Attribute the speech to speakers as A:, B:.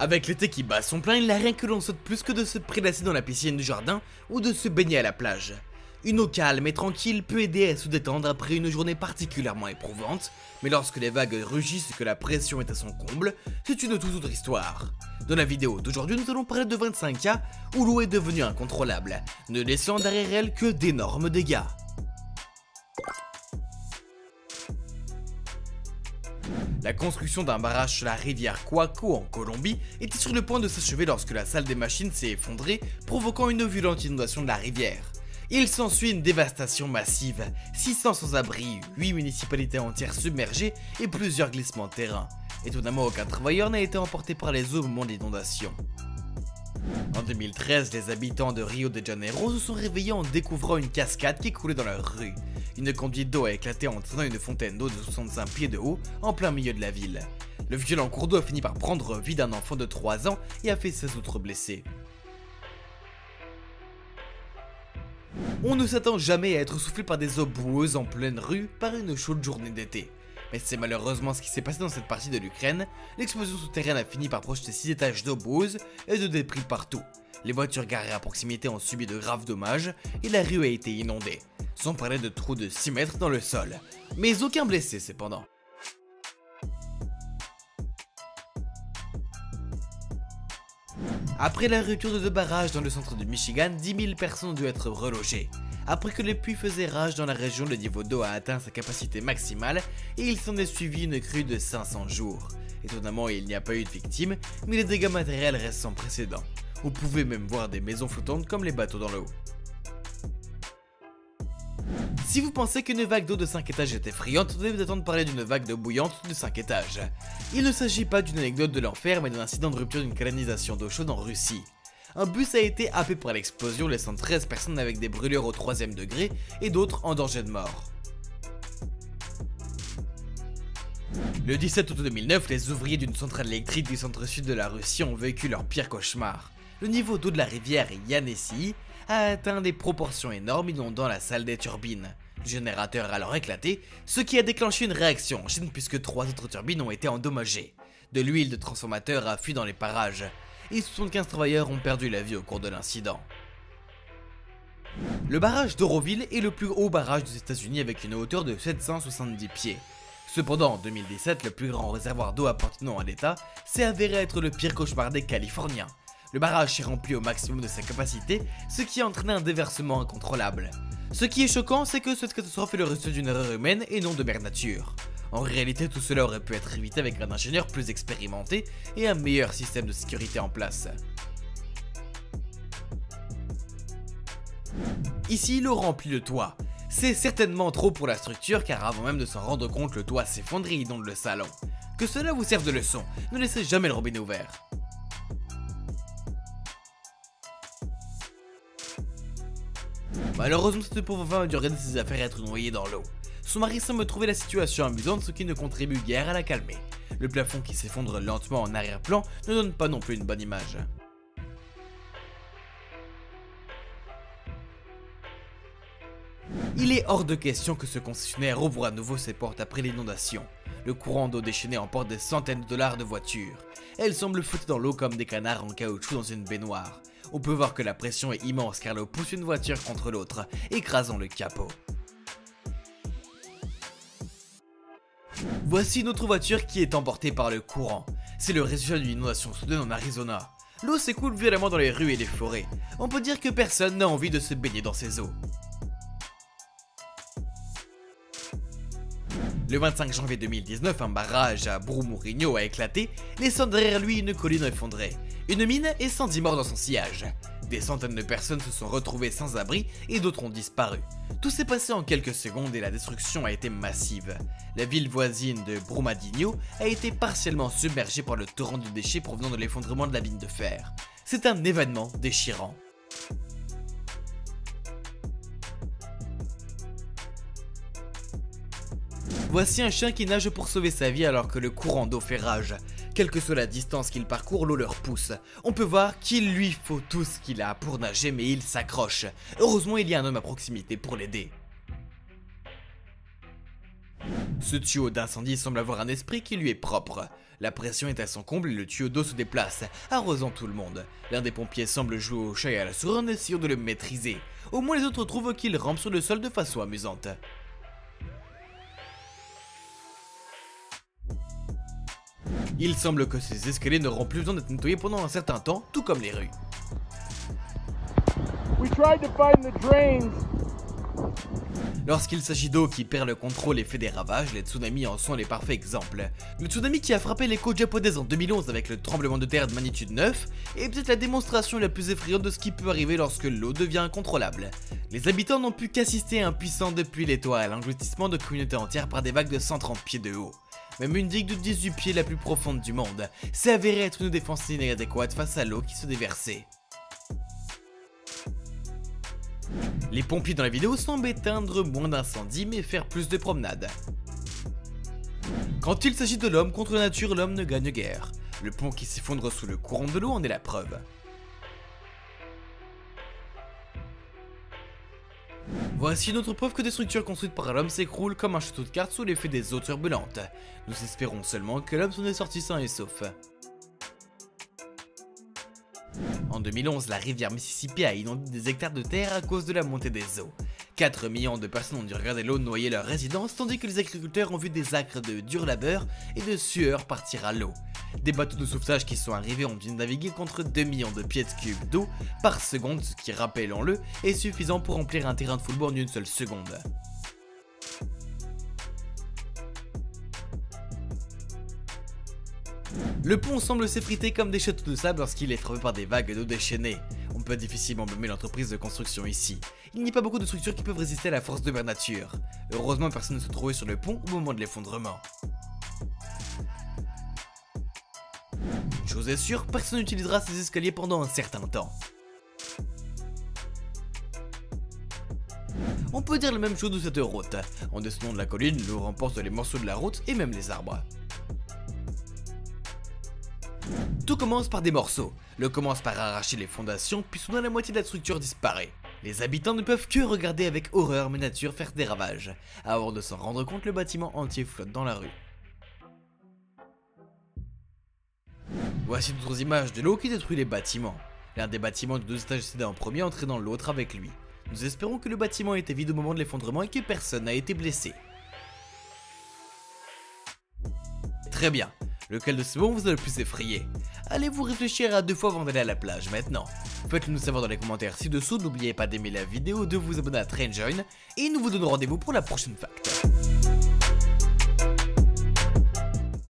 A: Avec l'été qui bat son plein, il n'a rien que l'on souhaite plus que de se prélasser dans la piscine du jardin ou de se baigner à la plage. Une eau calme et tranquille peut aider à se détendre après une journée particulièrement éprouvante, mais lorsque les vagues rugissent et que la pression est à son comble, c'est une toute autre histoire. Dans la vidéo d'aujourd'hui, nous allons parler de 25 cas où l'eau est devenue incontrôlable, ne laissant derrière elle que d'énormes dégâts. La construction d'un barrage sur la rivière Coaco en Colombie était sur le point de s'achever lorsque la salle des machines s'est effondrée, provoquant une violente inondation de la rivière. Il s'ensuit une dévastation massive, 600 sans-abri, 8 municipalités entières submergées et plusieurs glissements de terrain. Étonnamment, aucun travailleur n'a été emporté par les eaux au moment de l'inondation. En 2013, les habitants de Rio de Janeiro se sont réveillés en découvrant une cascade qui coulait dans leur rue. Une conduite d'eau a éclaté en entraînant une fontaine d'eau de 65 pieds de haut en plein milieu de la ville. Le violent cours d'eau a fini par prendre vie d'un enfant de 3 ans et a fait 16 autres blessés. On ne s'attend jamais à être soufflé par des eaux boueuses en pleine rue par une chaude journée d'été. Mais c'est malheureusement ce qui s'est passé dans cette partie de l'Ukraine. L'explosion souterraine a fini par projeter 6 étages d'eau boueuse et de débris partout. Les voitures garées à proximité ont subi de graves dommages et la rue a été inondée, sans parler de trous de 6 mètres dans le sol. Mais aucun blessé cependant. Après la rupture de 2 barrages dans le centre de Michigan, 10 000 personnes ont dû être relogées. Après que les puits faisaient rage dans la région, le niveau d'eau a atteint sa capacité maximale et il s'en est suivi une crue de 500 jours. Étonnamment, il n'y a pas eu de victimes, mais les dégâts matériels restent sans précédent. Vous pouvez même voir des maisons flottantes comme les bateaux dans l'eau. Si vous pensez qu'une vague d'eau de 5 étages est effrayante, vous devez vous attendre à parler d'une vague d'eau bouillante de 5 étages. Il ne s'agit pas d'une anecdote de l'enfer, mais d'un incident de rupture d'une canalisation d'eau chaude en Russie. Un bus a été happé par l'explosion, laissant 13 personnes avec des brûlures au 3e degré et d'autres en danger de mort. Le 17 août 2009, les ouvriers d'une centrale électrique du centre-sud de la Russie ont vécu leur pire cauchemar. Le niveau d'eau de la rivière Yenisei a atteint des proportions énormes, inondant la salle des turbines. Le générateur a alors éclaté, ce qui a déclenché une réaction en chaîne puisque 3 autres turbines ont été endommagées. De l'huile de transformateur a fui dans les parages, et 75 travailleurs ont perdu la vie au cours de l'incident. Le barrage d'Oroville est le plus haut barrage des États-Unis avec une hauteur de 770 pieds. Cependant, en 2017, le plus grand réservoir d'eau appartenant à l'État s'est avéré être le pire cauchemar des Californiens. Le barrage s'est rempli au maximum de sa capacité, ce qui a entraîné un déversement incontrôlable. Ce qui est choquant, c'est que cette catastrophe est le résultat d'une erreur humaine et non de mère nature. En réalité, tout cela aurait pu être évité avec un ingénieur plus expérimenté et un meilleur système de sécurité en place. Ici, l'eau remplit le toit. C'est certainement trop pour la structure car avant même de s'en rendre compte, le toit s'effondre et inonde le salon. Que cela vous serve de leçon, ne laissez jamais le robinet ouvert. Malheureusement, cette pauvre femme a dû regarder ses affaires être noyée dans l'eau. Son mari semble trouver la situation amusante, ce qui ne contribue guère à la calmer. Le plafond qui s'effondre lentement en arrière-plan ne donne pas non plus une bonne image. Il est hors de question que ce concessionnaire ouvre à nouveau ses portes après l'inondation. Le courant d'eau déchaîné emporte des centaines de dollars de voitures. Elles semblent flotter dans l'eau comme des canards en caoutchouc dans une baignoire. On peut voir que la pression est immense car l'eau pousse une voiture contre l'autre, écrasant le capot. Voici une autre voiture qui est emportée par le courant. C'est le résultat d'une inondation soudaine en Arizona. L'eau s'écoule violemment dans les rues et les forêts. On peut dire que personne n'a envie de se baigner dans ces eaux. Le 25 janvier 2019, un barrage à Brumadinho a éclaté, laissant derrière lui une colline effondrée, une mine et 110 morts dans son sillage. Des centaines de personnes se sont retrouvées sans abri et d'autres ont disparu. Tout s'est passé en quelques secondes et la destruction a été massive. La ville voisine de Brumadinho a été partiellement submergée par le torrent de déchets provenant de l'effondrement de la mine de fer. C'est un événement déchirant. Voici un chien qui nage pour sauver sa vie alors que le courant d'eau fait rage. Quelle que soit la distance qu'il parcourt, l'eau leur pousse. On peut voir qu'il lui faut tout ce qu'il a pour nager, mais il s'accroche. Heureusement, il y a un homme à proximité pour l'aider. Ce tuyau d'incendie semble avoir un esprit qui lui est propre. La pression est à son comble et le tuyau d'eau se déplace, arrosant tout le monde. L'un des pompiers semble jouer au chat et à la souris en essayant de le maîtriser. Au moins les autres trouvent qu'il rampe sur le sol de façon amusante. Il semble que ces escaliers n'auront plus besoin d'être nettoyés pendant un certain temps, tout comme les rues. Lorsqu'il s'agit d'eau qui perd le contrôle et fait des ravages, les tsunamis en sont les parfaits exemples. Le tsunami qui a frappé les côtes japonaises en 2011 avec le tremblement de terre de magnitude 9 est peut-être la démonstration la plus effrayante de ce qui peut arriver lorsque l'eau devient incontrôlable. Les habitants n'ont pu qu'assister impuissants depuis les toits à l'engloutissement de communautés entières par des vagues de 130 pieds de haut. Même une digue de 18 pieds la plus profonde du monde s'est avérée être une défense inadéquate face à l'eau qui se déversait. Les pompiers dans la vidéo semblent éteindre moins d'incendies mais faire plus de promenades. Quand il s'agit de l'homme contre la nature, l'homme ne gagne guère. Le pont qui s'effondre sous le courant de l'eau en est la preuve. Voici une autre preuve que des structures construites par l'homme s'écroulent comme un château de cartes sous l'effet des eaux turbulentes. Nous espérons seulement que l'homme s'en est sorti sain et sauf. En 2011, la rivière Mississippi a inondé des hectares de terre à cause de la montée des eaux. 4 millions de personnes ont dû regarder l'eau noyer leur résidence, tandis que les agriculteurs ont vu des acres de dur labeur et de sueur partir à l'eau. Des bateaux de sauvetage qui sont arrivés ont dû naviguer contre 2 millions de pieds cubes d'eau par seconde, ce qui, rappelons-le, est suffisant pour remplir un terrain de football en une seule seconde. Le pont semble s'effriter comme des châteaux de sable lorsqu'il est frappé par des vagues d'eau déchaînées. On peut difficilement blâmer l'entreprise de construction ici. Il n'y a pas beaucoup de structures qui peuvent résister à la force de mère nature. Heureusement, personne ne se trouvait sur le pont au moment de l'effondrement. Une chose est sûre, personne n'utilisera ces escaliers pendant un certain temps. On peut dire la même chose de cette route. En descendant de la colline, l'eau remporte les morceaux de la route et même les arbres. Tout commence par des morceaux. L'eau commence par arracher les fondations, puis soudain la moitié de la structure disparaît. Les habitants ne peuvent que regarder avec horreur mais nature faire des ravages. Avant de s'en rendre compte, le bâtiment entier flotte dans la rue. Voici d'autres images de l'eau qui détruit les bâtiments. L'un des bâtiments de 2 étages cédé en premier, entré dans l'autre avec lui. Nous espérons que le bâtiment était vide au moment de l'effondrement et que personne n'a été blessé. Très bien. Lequel de ces mots vous a le plus effrayé? Allez-vous réfléchir à 2 fois avant d'aller à la plage maintenant? Faites-le nous savoir dans les commentaires ci-dessous, n'oubliez pas d'aimer la vidéo, de vous abonner à TrainJoin, et nous vous donnons rendez-vous pour la prochaine fact.